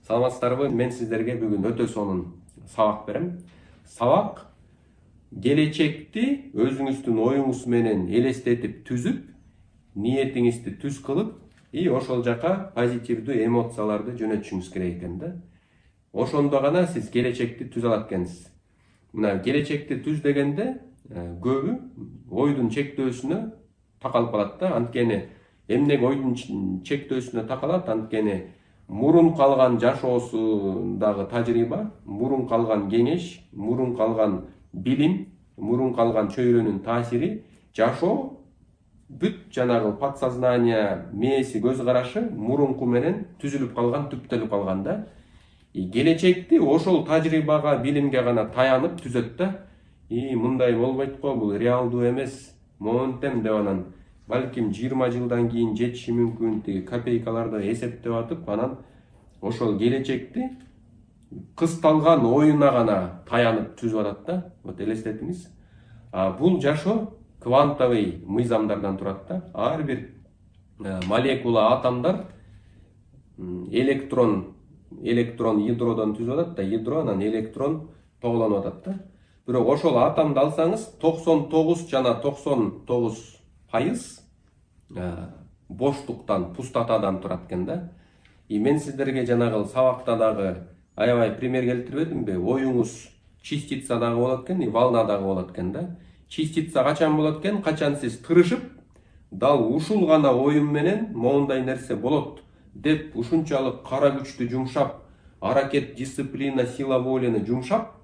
Саламатсыздарбы? Мен сиздерге бүгүн өтө сонун сабак берем. Сабак келечекти өзүңүздүн оюңуз менен элестетип түзүп, ниетиңизди түз кылып, ошол жака позитивдүү эмоцияларды жөнөтүшүңүз керек экен да. Ошондо гана сиз келечекти түзө алат экенсиз. Мына келечекти түз дегенде көбү ойдун чектөөсүнө такалып калат да. Анткени эмнеге ойдун чектөөсүнө такалат? Анткени мурун калган жашоосундагы тажрыйба, мурун калган кеңеш, мурун калган билим, мурун калган чөйрөнүн таасири, жашоо бүт жанагы подсознание, мээси, көз карашы мурунку менен түзүлүп калган, түптөлүп калган да. Келечекти ошол тажрыйбага, билимге гана таянып түзөт да. Мындай болбойт го, бул реалдуу эмес, монтем деп анан балким 20 жылдан кийин жетиши мүмкүн, тиги копейкаларды эсептеп атып, анан ошол келечекти кысталган оюна гана таянып түзүп атат да. Вот элестетиңиз. Бул жашоо квантовый мыйзамдардан турат да. Ар бир молекула, атомдор электрон ядродон түзүп атат да. Ядро анан электрон тоголонуп атат да. Бирок ошол атомду алсаңыз 99 жана 99% боштуктан, пустотадан турат экен да. Мен сиздерге жанагы сабакта дагы аябай пример келтирбедимби? Оюңуз частица дагы болот экен, волна дагы болот экен да. Частица качан болот экен? Качан сиз тырышып, дал ушул гана оюм менен моундай нерсе болот деп ушунчалык кара күчтү жумшап, аракет, дисциплина, сила волени жумшап,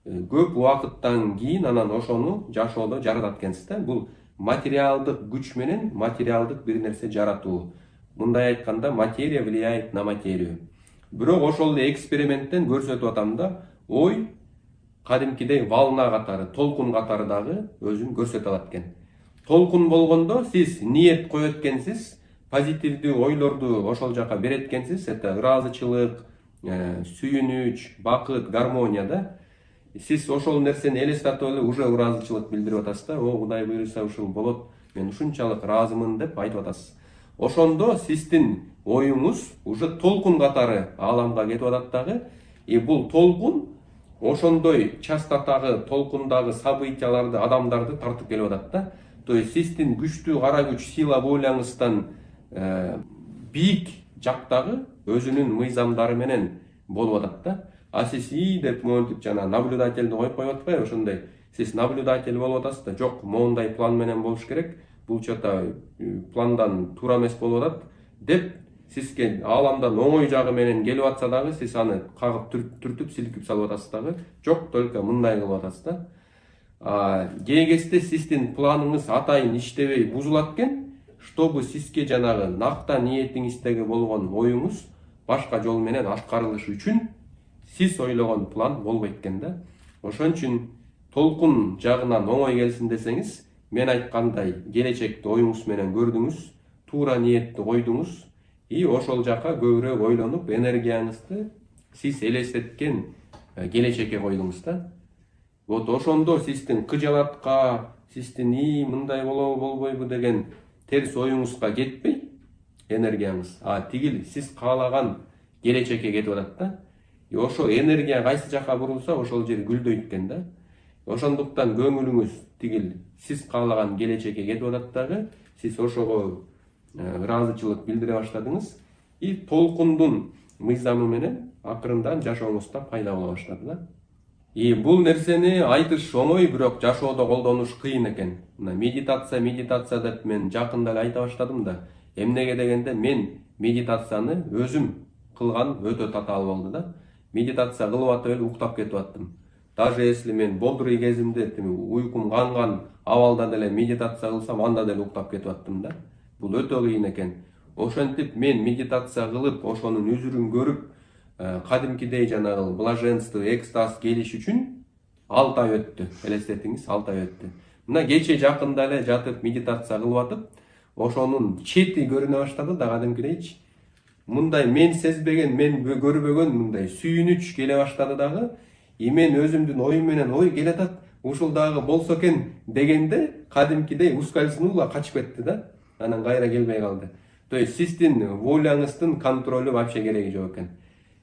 көп убакыттан кийин анан ошону жашоодо жаратат экенсиз да. Бул материалдык күч менен материалдык бир нерсе жаратуу. Мындай айтканда, материя влияет на материю. Бирок ошол эле эксперименттен көрсөтүп атам да, ой кадимкидей волна катары, толкун катары дагы өзүн көрсөтө алат экен. Толкун болгондо сиз ниет коет экенсиз, позитивдүү ойлорду ошол жака берет экенсиз. Это ыраазычылык, сүйүнүч, бакыт, гармония да. Сиз ошол нерсени элестетип эле уже ыраазычылык билдирип атасыз да. Кудай буйруса ушул болот, мен ушунчалык ыраазымын деп айтып атасыз. Ошондо сиздин оюңуз уже толкун катары ааламга кетип атат дагы. Бул толкун ошондой частотагы, толкундагы событияларды, адамдарды тартып келип атат да. То есть сиздин күчтүү кара күч, сила воляңыздан бийик жактагы өзүнүн мыйзамдары менен болуп атат да. Сиз деп монтип жана наблюдательди коюп коюп атпайбы ошондой. Сиз наблюдатель болуп атасыз да, жок, моундай план менен болуш керек, бул чата пландан туура эмес болуп атат деп сизге ааламдан оңой жагы менен келип атса дагы, сиз аны кагып түртүп, силкип салып атасыз дагы. Жок, только мындай кылып атасыз да. Кээ кезде сиздин планыңыз атайын иштебей бузулат экен, чтобы сизге жанагы накта ниетиңиздеги болгон оюңуз башка жол менен аткарылышы үчүн сиз ойлогон план болбойт экен да. Ошон үчүн толкун жагынан оңой келсин десеңиз, мен айткандай келечекти оюңуз менен көрдүңүз, туура ниетти койдуңуз, ошол жака көбүрөөк ойлонуп, энергияңызды сиз элестеткен келечекке койдуңуз да. Вот ошондо сиздин кыжалатка, сиздин мындай болобу болбойбу деген терс оюңузга кетпей энергияңыз, тигил сиз каалаган келечекке кетип атат да. Ошо энергия кайсы жака бурулса, ошол жер гүлдөйт экен да. Ошондуктан көңүлүңүз тигил сиз каалаган келечекке кетип атат дагы, сиз ошого ыраазычылык билдире баштадыңыз, толкундун мыйзамы менен акырындан жашооңузда пайда боло баштады да. Бул нерсени айтыш оңой, бирок жашоодо колдонуш кыйын экен. Медитация деп мен жакында эле айта баштадым да. Эмнеге дегенде, мен медитацияны өзүм кылган өтө татаал болду да. Медитация кылып атып эле уктап кетип аттым. Даже если мен бодрый кезимде, уйкум канган абалда деле медитация кылсам, анда деле уктап кетип аттым да. Бул өтө кыйын экен. Ошентип мен медитация кылып, ошонун үзүрүн көрүп, кадимкидей жанагы блаженство, экстаз келиш үчүн 6 ай өттү. Элестетиңиз, 6 ай өттү. Мына кече жакында эле жатып медитация кылып атып, ошонун чети көрүнө баштады да, кадимкидейчи. Мындай мен сезбеген, мен көрбөгөн мындай сүйүнүч келе баштады дагы. Мен өзүмдүн оюм менен ой келатат, ушул дагы болсо экен дегенде, кадимкидей ускользнула, качып кетти да. Анан кайра келбей калды. То есть сиздин волаңыздын контролу вообще кереги жок экен.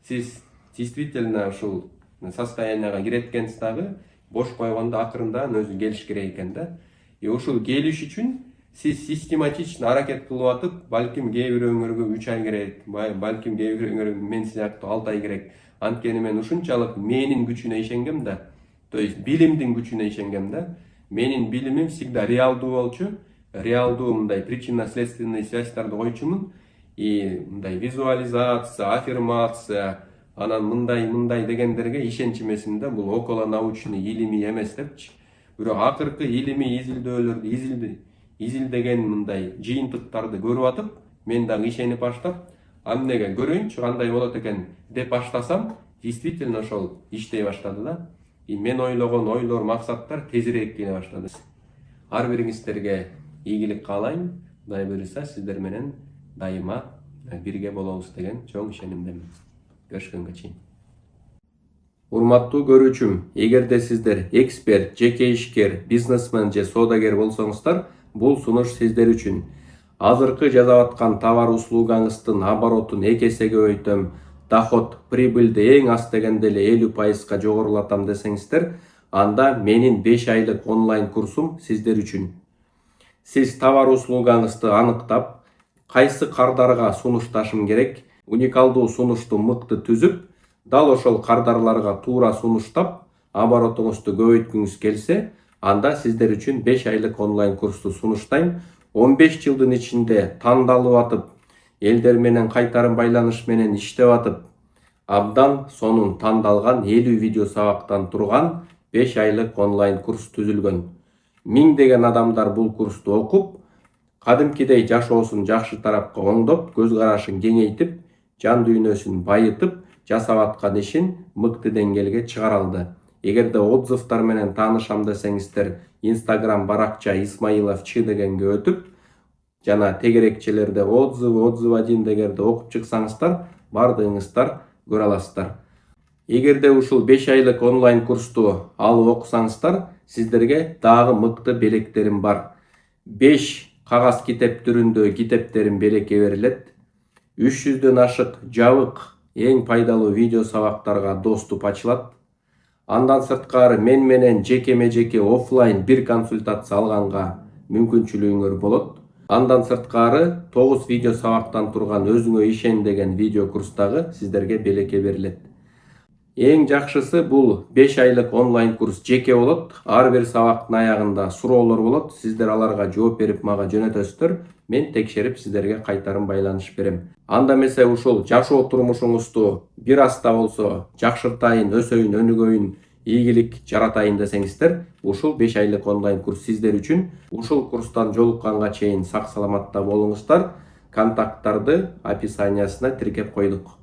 сиз действительно ушул состоянияга киреткенсиз дагы бош койгондо акырындан өзү келиш керек экен да. Ушул келиш үчүн сиз систематично аракет кылып атып, балким кээ бирөөңөргө 3 ай керек, балким кээ бирөөңөр мен сыяктуу 6 ай керек. Анткени мен ушунчалык менин күчүнө ишенгем да, то есть билимдин күчүнө ишенгем да. Менин билимим всегда реалдуу болчу. Реалдуу мындай причинно-следственный связьтарды койчумун. И мындай визуализация, аффирмация, анан мындай дегендерге ишенчим эсимде. Бул около научный, илимий эмес депчи. Бирок акыркы илимий изилдөөлөрдү изилдеген мындай жыйынтыктарды көрүп атып, мен дагы ишенип баштап, эмнеге көрөйүнчү кандай болот экен деп баштасам, действительно ошол иштей баштады да. И мен ойлогон ойлор, максаттар тезирээк келе баштады. Ар бириңиздерге ийгилик каалайм. Кудай буйруса сиздер менен дайыма бирге болобуз деген чоң ишенимдемин. Көрүшкөнгө чейин. Урматтуу көрүүчүм, эгерде сиздер эксперт, жеке ишкер, бизнесмен же соодагер болсоңуздар, бул сунуш сиздер үчүн. Азыркы жасап аткан товар услугаңыздын оборотун 2 эсеге көбөйтөм, доход, прибыльди эң аз дегенде эле 50%га жогорулатам десеңиздер, анда менин 5 айлык онлайн курсум сиздер үчүн. Сиз товар услугаңызды аныктап, кайсы кардарга сунушташым керек, уникалдуу сунушту мыкты түзүп, дал ошол кардарларга туура сунуштап, оборотуңузду көбөйткүңүз келсе, анда сиздер үчүн 5 айлык онлайн курсту сунуштайм. 15 жылдын ичинде тандалып атып, элдер менен кайтарым байланыш менен иштеп атып, абдан сонун тандалган 50 видео сабактан турган 5 айлык онлайн курс түзүлгөн. Миңдеген адамдар бул курсту окуп, кадимкидей жашоосун жакшы тарапка оңдоп, көз карашын кеңейтип, жан дүйнөсүн байытып, жасап аткан ишин мыкты деңгээлге чыгара алды. Эгерде отзывтар менен таанышам десеңиздер, Instagram баракча Исмаилов Ч дегенге өтүп, жана тегерекчелерде отзыв 1 дегенде окуп чыксаңыздар, бардыгыңыздар көрө аласыздар. Эгерде ушул 5 айлык онлайн курсту алып окусаңыздар, сиздерге дагы мыкты белектерим бар. 5 кагаз китеп түрүндө китептерим белекке берилет. 300дөн ашык жабык эң пайдалуу видео сабактарга доступ ачылат. Андан сырткары мен менен жекеме-жеке офлайн бир консультация алганга мүмкүнчүлүгүңөр болот. Андан сырткары 9 видео сабактан турган өзүңө ишен деген видео курстагы сиздерге белекке берилет. Эң жакшысы бул 5 айлык онлайн курс жеке болот. Ар бир сабактын аягында суроолор болот. Сиздер аларга жооп берип мага жөнөтөсүздөр. Мен текшерип сиздерге кайтарым байланыш берем. Анда эмесе ушул жашоо турмушуңузду бир аз да болсо жакшыртайын, өсөйүн, өнүгөйүн, ийгилик жаратайын десеңиздер, ушул 5 айлык онлайн курс сиздер үчүн. Ушул курстан жолукканга чейин сак саламатта болуңуздар. Контакттарды описаниясына тиркеп койдук.